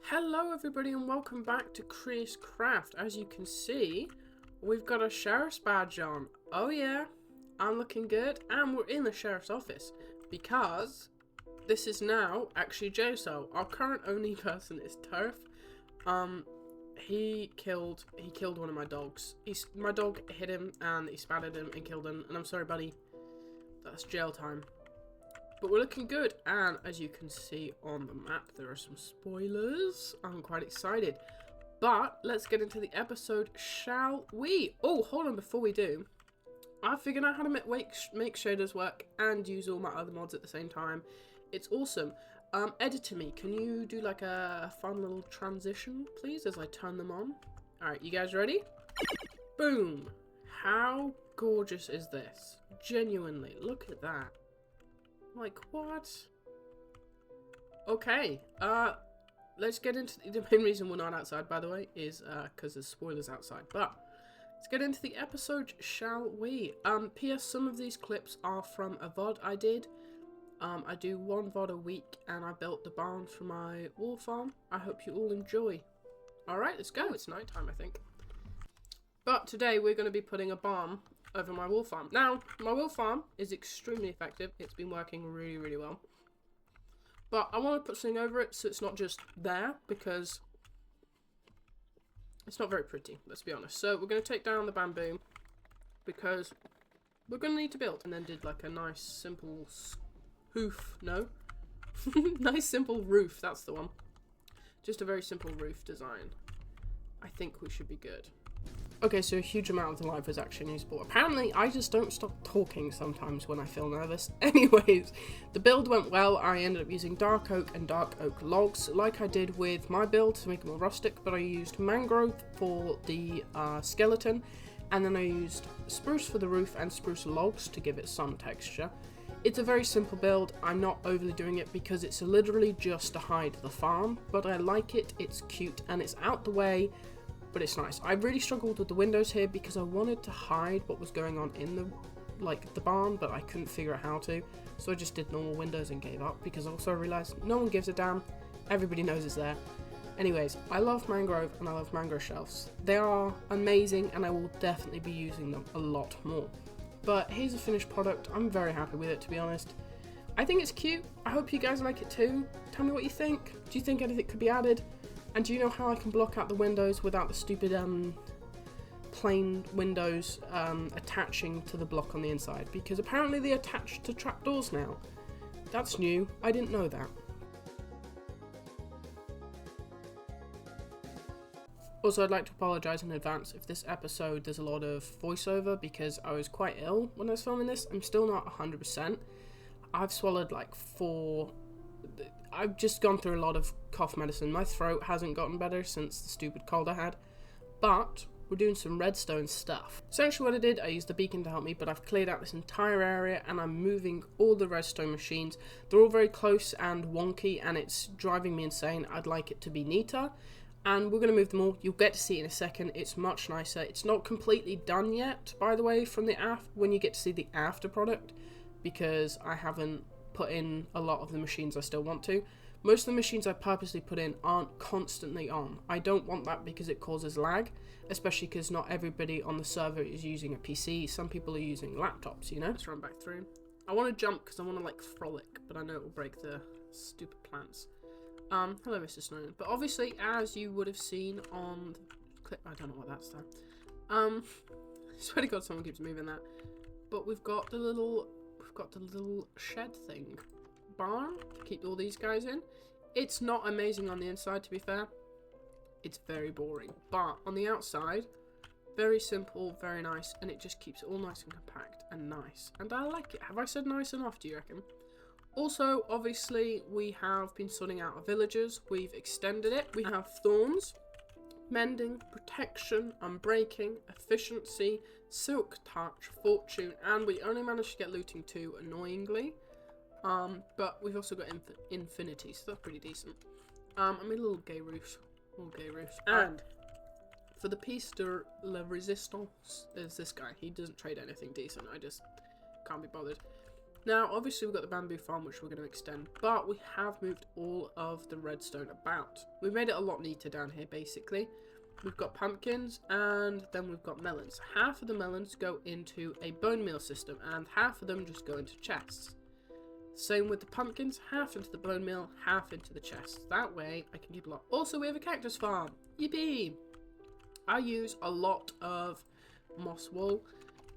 Hello everybody and welcome back to CriusCraft. As you can see, we've got a sheriff's badge on. Oh yeah, I'm looking good, and we're in the sheriff's office because this is now actually JSO. Our current only person is Turf. He killed one of my dogs. My dog hit him and he spatted him and killed him, and I'm sorry buddy, that's jail time. But we're looking good, and as you can see on the map, there are some spoilers. I'm quite excited. But let's get into the episode, shall we? Oh, hold on, before we do, I figured out how to make shaders work and use all my other mods at the same time. It's awesome. Editor me, can you do like a fun little transition, please, as I turn them on? Alright, you guys ready? Boom! How gorgeous is this? Genuinely, look at that. Like, what? Okay, let's get into the main reason we're not outside, by the way, is because there's spoilers outside. But let's get into the episode, shall we? P.S. Some of these clips are from a VOD I did. I do one VOD a week, and I built the barn for my wool farm. I hope you all enjoy. Alright, let's go. It's night time, I think. But today we're going to be putting a barn over my wool farm. Now, my wool farm is extremely effective. It's been working really, really well. But I want to put something over it so it's not just there, because it's not very pretty, let's be honest. So we're going to take down the bamboo because we're going to need to build. And then did like a nice simple nice simple roof, that's the one. Just a very simple roof design. I think we should be good. Okay, so a huge amount of the live was actually usable. Apparently, I just don't stop talking sometimes when I feel nervous. Anyways, the build went well. I ended up using dark oak and dark oak logs, like I did with my build to make it more rustic, but I used mangrove for the skeleton, and then I used spruce for the roof and spruce logs to give it some texture. It's a very simple build. I'm not overly doing it because it's literally just to hide the farm, but I like it, it's cute, and it's out the way. But it's nice. I really struggled with the windows here because I wanted to hide what was going on in the barn, but I couldn't figure out how to. So I just did normal windows and gave up because also I realized no one gives a damn. Everybody knows it's there. Anyways, I love mangrove and I love mangrove shelves. They are amazing and I will definitely be using them a lot more. But here's a finished product. I'm very happy with it, to be honest. I think it's cute. I hope you guys like it too. Tell me what you think. Do you think anything could be added? And do you know how I can block out the windows without the stupid plain windows attaching to the block on the inside? Because apparently they attach to trapdoors now. That's new. I didn't know that. Also, I'd like to apologise in advance if this episode there's a lot of voiceover because I was quite ill when I was filming this. I'm still not 100%. I've swallowed like 4... I've just gone through a lot of cough medicine. My throat hasn't gotten better since the stupid cold I had. But we're doing some redstone stuff. Essentially what I did, I used the beacon to help me, but I've cleared out this entire area and I'm moving all the redstone machines. They're all very close and wonky and it's driving me insane. I'd like it to be neater. And we're going to move them all. You'll get to see it in a second. It's much nicer. It's not completely done yet, by the way, from the when you get to see the after product, because I haven't put in a lot of the machines I still want to. Most of the machines I purposely put in aren't constantly on. I don't want that because it causes lag, especially because not everybody on the server is using a PC. Some people are using laptops, you know? Let's run back through. I want to jump because I want to like frolic, but I know it will break the stupid plants. Hello Mr. Snowden. But obviously, as you would have seen on the clip, I don't know what that's there. I swear to God someone keeps moving that. But we've got the little shed thing. Barn to keep all these guys in. It's not amazing on the inside, to be fair. It's very boring. But on the outside, very simple, very nice, and it just keeps it all nice and compact and nice. And I like it. Have I said nice enough, do you reckon? Also, obviously, we have been sorting out our villagers. We've extended it. We have thorns, mending, protection, unbreaking, efficiency, silk touch, fortune, and we only managed to get looting 2, annoyingly. But we've also got infinity, so that's pretty decent. I mean, little gay roofs. And for the piece de la resistance, there's this guy. He doesn't trade anything decent. I just can't be bothered. Now, obviously we've got the bamboo farm, which we're going to extend, but we have moved all of the redstone about. We've made it a lot neater down here, basically. We've got pumpkins, and then we've got melons. Half of the melons go into a bone meal system, and half of them just go into chests. Same with the pumpkins, half into the bone meal, half into the chests. That way, I can keep a lot. Also, we have a cactus farm. Yippee! I use a lot of moss wool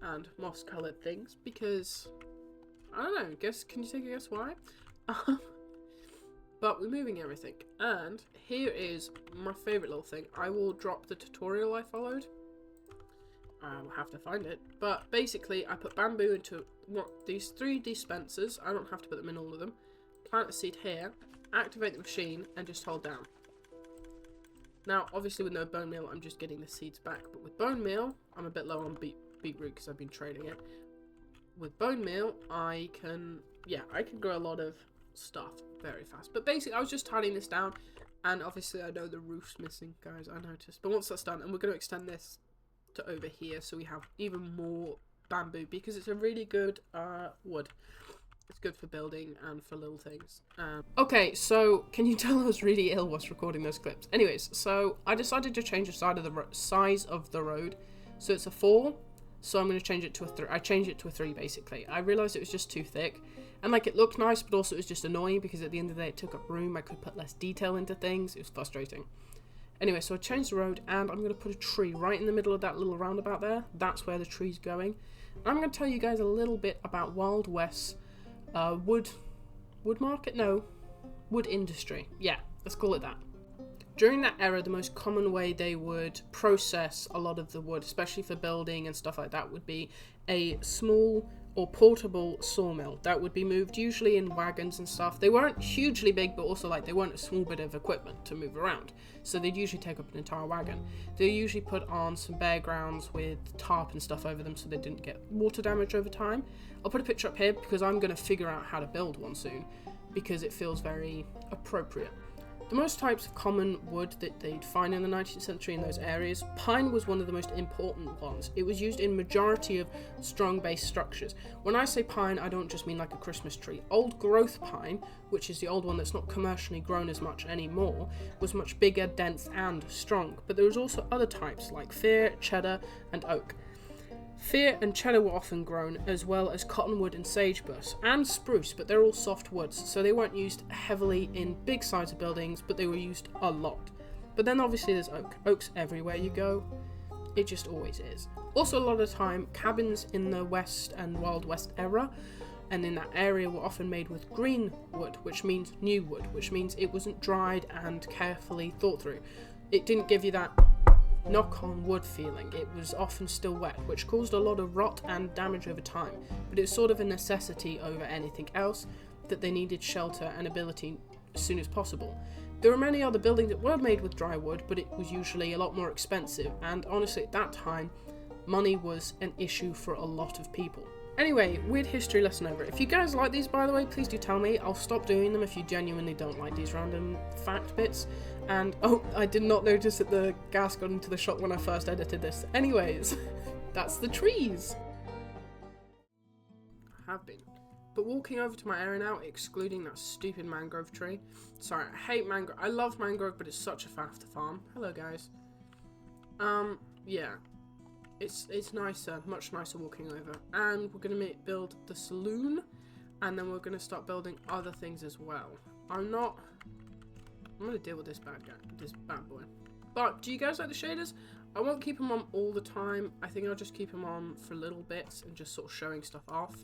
and moss coloured things because, I don't know, can you take a guess why? But we're moving everything, and here is my favourite little thing. I will drop the tutorial I followed. I will have to find it. But basically, I put bamboo into these 3 dispensers. I don't have to put them in all of them. Plant a seed here, activate the machine, and just hold down. Now, obviously with no bone meal, I'm just getting the seeds back. But with bone meal, I'm a bit low on beetroot because I've been trading it. With bone meal, I can grow a lot of stuff very fast. But basically, I was just tidying this down, and obviously I know the roof's missing, guys, I noticed. But once that's done, and we're going to extend this to over here so we have even more bamboo, because it's a really good wood. It's good for building and for little things. Okay, so can you tell I was really ill whilst recording those clips? Anyways, so I decided to change the size of the road. So it's a 4, so I'm going to change it to a 3. I changed it to a 3, basically. I realised it was just too thick. And, like, it looked nice, but also it was just annoying because at the end of the day it took up room. I could put less detail into things. It was frustrating. Anyway, so I changed the road, and I'm going to put a tree right in the middle of that little roundabout there. That's where the tree's going. And I'm going to tell you guys a little bit about Wild West's wood market? No. Wood industry. Yeah, let's call it that. During that era, the most common way they would process a lot of the wood, especially for building and stuff like that, would be a small or portable sawmill that would be moved usually in wagons and stuff. They weren't hugely big, but also like they weren't a small bit of equipment to move around. So they'd usually take up an entire wagon. They usually put on some bare grounds with tarp and stuff over them so they didn't get water damage over time. I'll put a picture up here because I'm going to figure out how to build one soon because it feels very appropriate. The most types of common wood that they'd find in the 19th century in those areas, pine was one of the most important ones. It was used in majority of strong base structures. When I say pine, I don't just mean like a Christmas tree. Old growth pine, which is the old one that's not commercially grown as much anymore, was much bigger, dense, and strong. But there was also other types like fir, cheddar, and oak. Fir and cheddar were often grown, as well as cottonwood and sagebrush, and spruce, but they're all soft woods, so they weren't used heavily in big size of buildings, but they were used a lot. But then obviously there's oak. Oak's everywhere you go. It just always is. Also, a lot of the time, cabins in the West and Wild West era, and in that area were often made with green wood, which means new wood, which means it wasn't dried and carefully thought through. It didn't give you that knock-on wood feeling. It was often still wet, which caused a lot of rot and damage over time, but it was sort of a necessity over anything else that they needed shelter and ability as soon as possible. There were many other buildings that were made with dry wood, but it was usually a lot more expensive, and honestly at that time money was an issue for a lot of people. Anyway, weird history lesson over. If you guys like these, by the way, please do tell me. I'll stop doing them if you genuinely don't like these random fact bits. And, oh, I did not notice that the gas got into the shot when I first edited this. Anyways, that's the trees. I have been. But walking over to my area now, excluding that stupid mangrove tree. Sorry, I hate mangrove. I love mangrove, but it's such a faff to farm. Hello, guys. Yeah. It's nicer, much nicer walking over. And we're going to build the saloon, and then we're going to start building other things as well. I'm going to deal with this bad boy. But do you guys like the shaders? I won't keep them on all the time. I think I'll just keep them on for little bits and just sort of showing stuff off.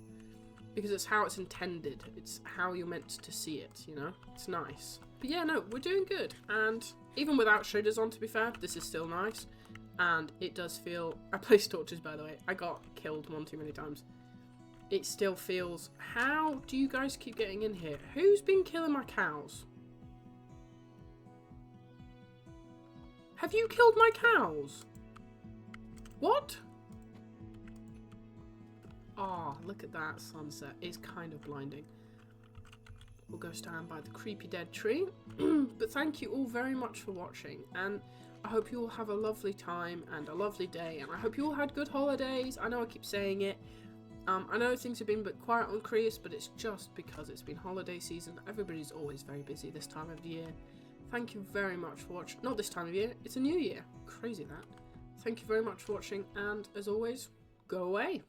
Because it's how it's intended. It's how you're meant to see it, you know? It's nice. But yeah, no, we're doing good. And even without shaders on, to be fair, this is still nice. And it does feel... I placed torches, by the way. I got killed one too many times. It still feels... How do you guys keep getting in here? Who's been killing my cows? Have you killed my cows? What? Ah, look at that sunset. It's kind of blinding. We'll go stand by the creepy dead tree. But thank you all very much for watching. And I hope you all have a lovely time and a lovely day. And I hope you all had good holidays. I know I keep saying it. I know things have been a bit quiet on Crius, but it's just because it's been holiday season. Everybody's always very busy this time of the year. Thank you very much for watching. Not this time of year, it's a new year. Crazy that. Thank you very much for watching, and as always, go away.